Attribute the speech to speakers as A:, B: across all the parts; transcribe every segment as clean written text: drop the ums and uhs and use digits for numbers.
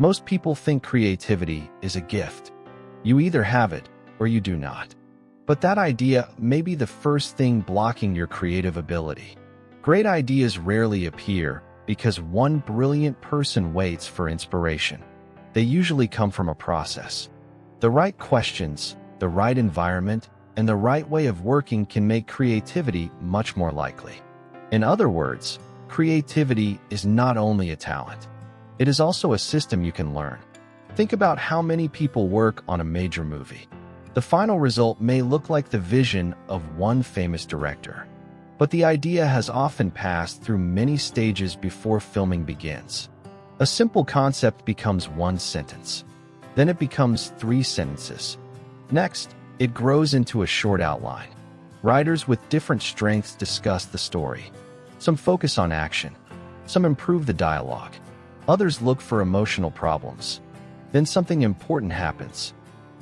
A: Most people think creativity is a gift. You either have it or you do not. But that idea may be the first thing blocking your creative ability. Great ideas rarely appear because one brilliant person waits for inspiration. They usually come from a process. The right questions, the right environment, and the right way of working can make creativity much more likely. In other words, creativity is not only a talent. It is also a system you can learn. Think about how many people work on a major movie. The final result may look like the vision of one famous director, but the idea has often passed through many stages before filming begins. A simple concept becomes one sentence. Then it becomes 3 sentences. Next, it grows into a short outline. Writers with different strengths discuss the story. Some focus on action. Some improve the dialogue. Others look for emotional problems. Then something important happens.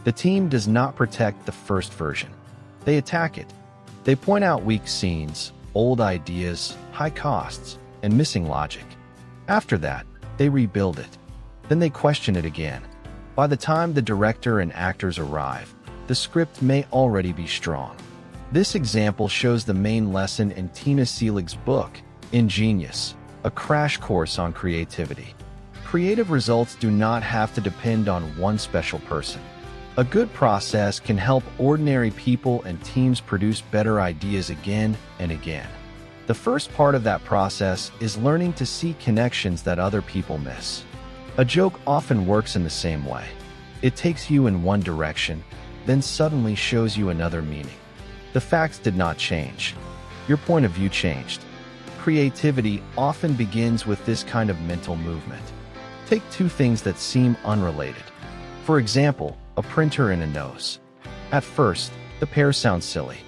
A: The team does not protect the first version. They attack it. They point out weak scenes, old ideas, high costs, and missing logic. After that, they rebuild it. Then they question it again. By the time the director and actors arrive, the script may already be strong. This example shows the main lesson in Tina Seelig's book, inGenius, a crash course on creativity. Creative results do not have to depend on one special person. A good process can help ordinary people and teams produce better ideas again and again. The first part of that process is learning to see connections that other people miss. A joke often works in the same way. It takes you in one direction, then suddenly shows you another meaning. The facts did not change. Your point of view changed. Creativity often begins with this kind of mental movement. Take 2 things that seem unrelated. For example, a printer and a nose. At first, the pair sound silly.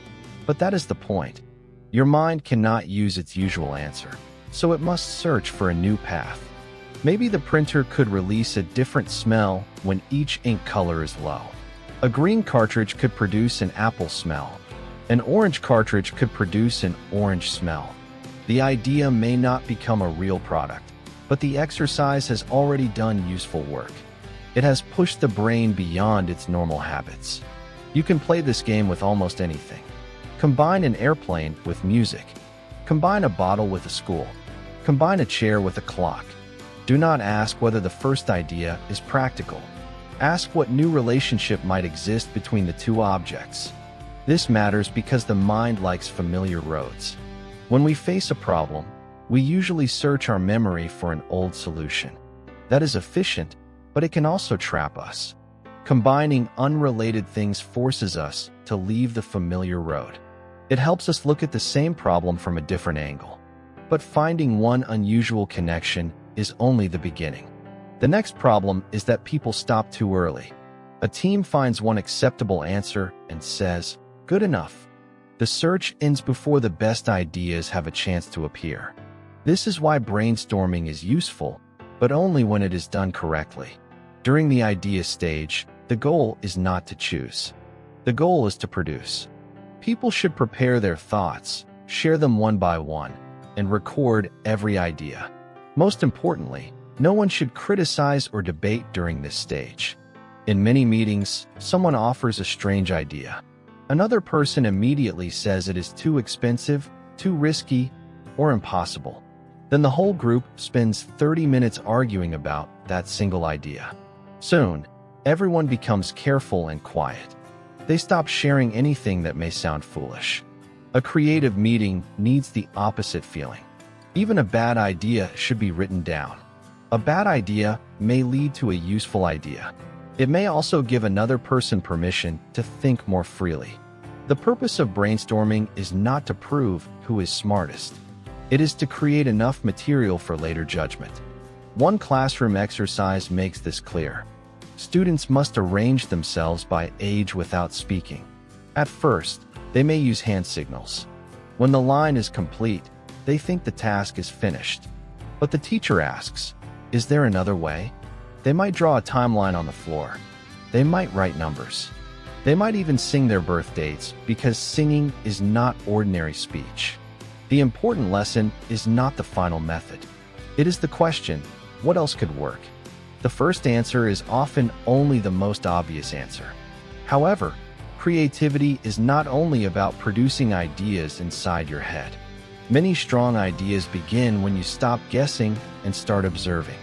A: But that is the point. Your mind cannot use its usual answer, so it must search for a new path. Maybe the printer could release a different smell when each ink color is low. A green cartridge could produce an apple smell. An orange cartridge could produce an orange smell. The idea may not become a real product, but the exercise has already done useful work. It has pushed the brain beyond its normal habits. You can play this game with almost anything. Combine an airplane with music. Combine a bottle with a school. Combine a chair with a clock. Do not ask whether the first idea is practical. Ask what new relationship might exist between the 2 objects. This matters because the mind likes familiar roads. When we face a problem, we usually search our memory for an old solution. That is efficient, but it can also trap us. Combining unrelated things forces us to leave the familiar road. It helps us look at the same problem from a different angle. But finding one unusual connection is only the beginning. The next problem is that people stop too early. A team finds one acceptable answer and says, "Good enough." The search ends before the best ideas have a chance to appear. This is why brainstorming is useful, but only when it is done correctly. During the idea stage, the goal is not to choose. The goal is to produce. People should prepare their thoughts, share them one by one, and record every idea. Most importantly, no one should criticize or debate during this stage. In many meetings, someone offers a strange idea. Another person immediately says it is too expensive, too risky, or impossible. Then the whole group spends 30 minutes arguing about that single idea. Soon, everyone becomes careful and quiet. They stop sharing anything that may sound foolish. A creative meeting needs the opposite feeling. Even a bad idea should be written down. A bad idea may lead to a useful idea. It may also give another person permission to think more freely. The purpose of brainstorming is not to prove who is smartest. It is to create enough material for later judgment. One classroom exercise makes this clear. Students must arrange themselves by age without speaking. At first, they may use hand signals. When the line is complete, they think the task is finished. But the teacher asks, "Is there another way?" They might draw a timeline on the floor. They might write numbers. They might even sing their birth dates, because singing is not ordinary speech. The important lesson is not the final method. It is the question, what else could work? The first answer is often only the most obvious answer. However, creativity is not only about producing ideas inside your head. Many strong ideas begin when you stop guessing and start observing.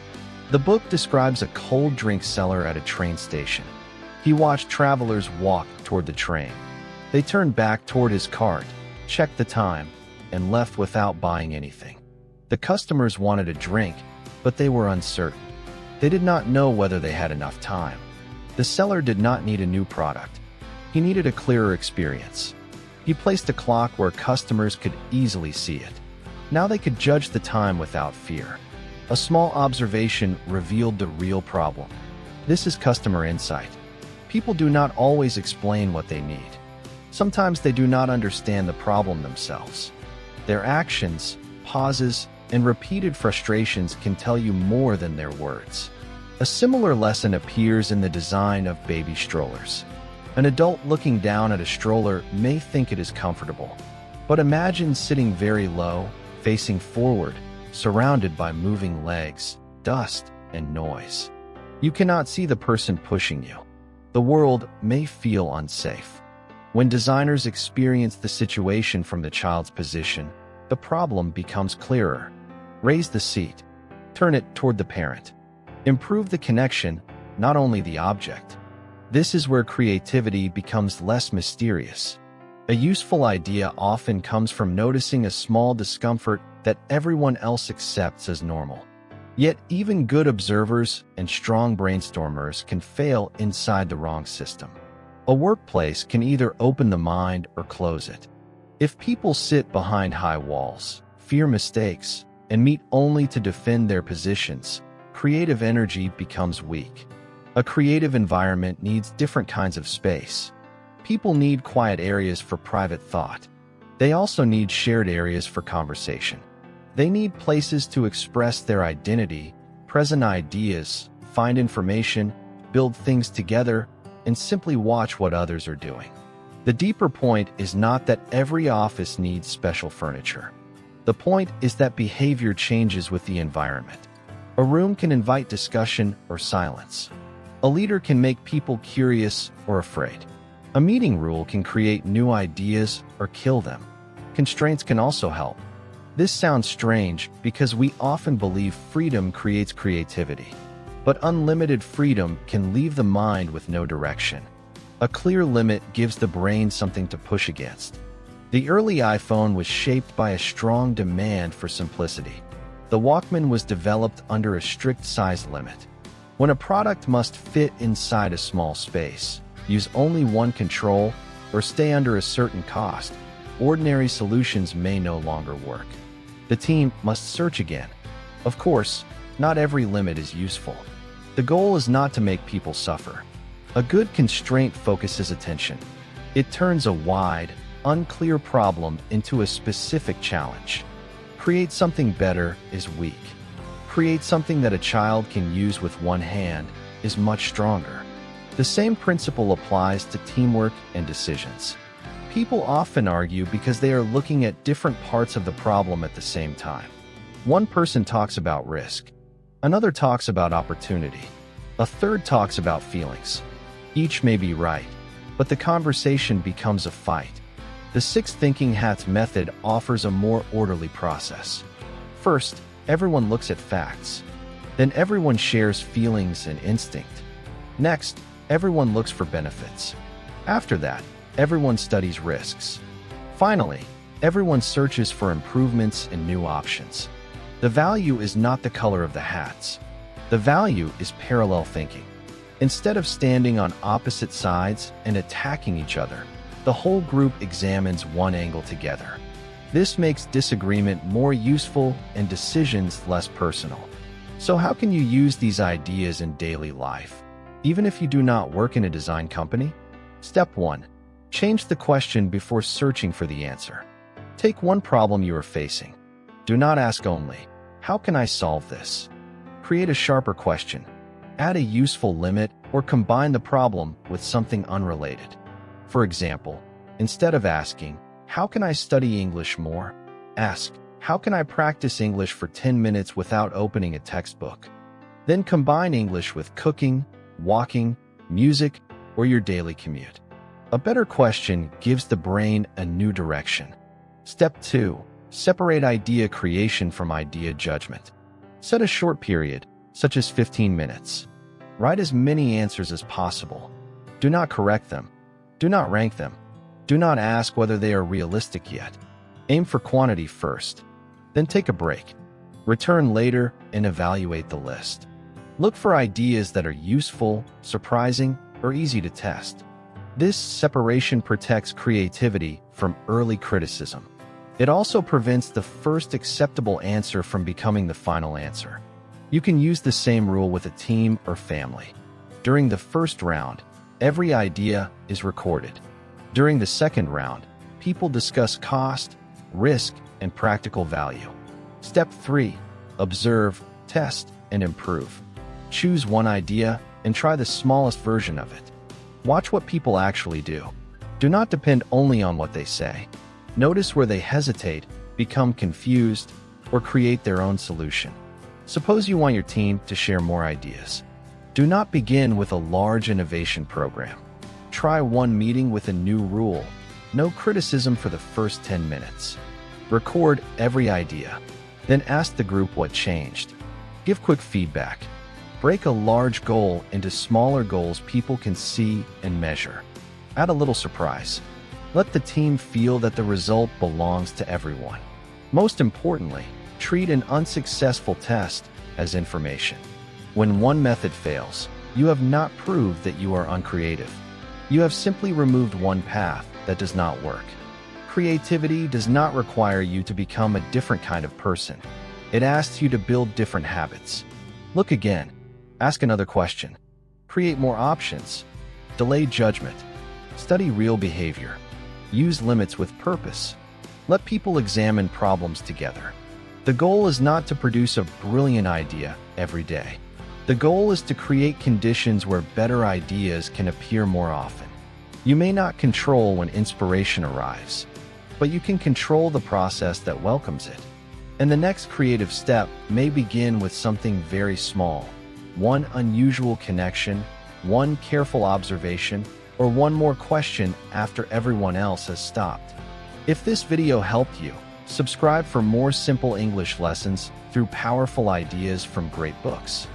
A: The book describes a cold drink seller at a train station. He watched travelers walk toward the train. They turned back toward his cart, checked the time, and left without buying anything. The customers wanted a drink, but they were uncertain. They did not know whether they had enough time. The seller did not need a new product. He needed a clearer experience. He placed a clock where customers could easily see it. Now they could judge the time without fear. A small observation revealed the real problem. This is customer insight. People do not always explain what they need. Sometimes they do not understand the problem themselves. Their actions, pauses, and repeated frustrations can tell you more than their words. A similar lesson appears in the design of baby strollers. An adult looking down at a stroller may think it is comfortable, but imagine sitting very low, facing forward, surrounded by moving legs, dust, and noise. You cannot see the person pushing you. The world may feel unsafe. When designers experience the situation from the child's position, the problem becomes clearer. Raise the seat. Turn it toward the parent. Improve the connection, not only the object. This is where creativity becomes less mysterious. A useful idea often comes from noticing a small discomfort that everyone else accepts as normal. Yet even good observers and strong brainstormers can fail inside the wrong system. A workplace can either open the mind or close it. If people sit behind high walls, fear mistakes, and meet only to defend their positions, creative energy becomes weak. A creative environment needs different kinds of space. People need quiet areas for private thought. They also need shared areas for conversation. They need places to express their identity, present ideas, find information, build things together, and simply watch what others are doing. The deeper point is not that every office needs special furniture. The point is that behavior changes with the environment. A room can invite discussion or silence. A leader can make people curious or afraid. A meeting rule can create new ideas or kill them. Constraints can also help. This sounds strange because we often believe freedom creates creativity. But unlimited freedom can leave the mind with no direction. A clear limit gives the brain something to push against. The early iPhone was shaped by a strong demand for simplicity. The Walkman was developed under a strict size limit. When a product must fit inside a small space, use only one control, or stay under a certain cost, ordinary solutions may no longer work. The team must search again. Of course, not every limit is useful. The goal is not to make people suffer. A good constraint focuses attention. It turns a wide, unclear problem into a specific challenge. Create something better is weak. Create something that a child can use with one hand is much stronger. The same principle applies to teamwork and decisions. People often argue because they are looking at different parts of the problem at the same time. One person talks about risk. Another talks about opportunity. A third talks about feelings. Each may be right, but the conversation becomes a fight. The Six Thinking Hats method offers a more orderly process. First, everyone looks at facts. Then everyone shares feelings and instinct. Next, everyone looks for benefits. After that, everyone studies risks. Finally, everyone searches for improvements and new options. The value is not the color of the hats. The value is parallel thinking. Instead of standing on opposite sides and attacking each other, the whole group examines one angle together. This makes disagreement more useful and decisions less personal. So how can you use these ideas in daily life, even if you do not work in a design company? Step 1. Change the question before searching for the answer. Take one problem you are facing. Do not ask only, "How can I solve this?" Create a sharper question. Add a useful limit or combine the problem with something unrelated. For example, instead of asking, "How can I study English more?" ask, "How can I practice English for 10 minutes without opening a textbook?" Then combine English with cooking, walking, music, or your daily commute. A better question gives the brain a new direction. Step 2. Separate idea creation from idea judgment. Set a short period, such as 15 minutes. Write as many answers as possible. Do not correct them. Do not rank them. Do not ask whether they are realistic yet. Aim for quantity first. Then take a break. Return later and evaluate the list. Look for ideas that are useful, surprising, or easy to test. This separation protects creativity from early criticism. It also prevents the first acceptable answer from becoming the final answer. You can use the same rule with a team or family. During the first round, every idea is recorded. During the second round, people discuss cost, risk, and practical value. Step 3. Observe, test, and improve. Choose one idea and try the smallest version of it. Watch what people actually do. Do not depend only on what they say. Notice where they hesitate, become confused, or create their own solution. Suppose you want your team to share more ideas. Do not begin with a large innovation program. Try one meeting with a new rule. No criticism for the first 10 minutes. Record every idea. Then ask the group what changed. Give quick feedback. Break a large goal into smaller goals people can see and measure. Add a little surprise. Let the team feel that the result belongs to everyone. Most importantly, treat an unsuccessful test as information. When one method fails, you have not proved that you are uncreative. You have simply removed one path that does not work. Creativity does not require you to become a different kind of person. It asks you to build different habits. Look again. Ask another question. Create more options. Delay judgment. Study real behavior. Use limits with purpose. Let people examine problems together. The goal is not to produce a brilliant idea every day. The goal is to create conditions where better ideas can appear more often. You may not control when inspiration arrives, but you can control the process that welcomes it. And the next creative step may begin with something very small. One unusual connection, one careful observation, or one more question after everyone else has stopped. If this video helped you, subscribe for more simple English lessons through powerful ideas from great books.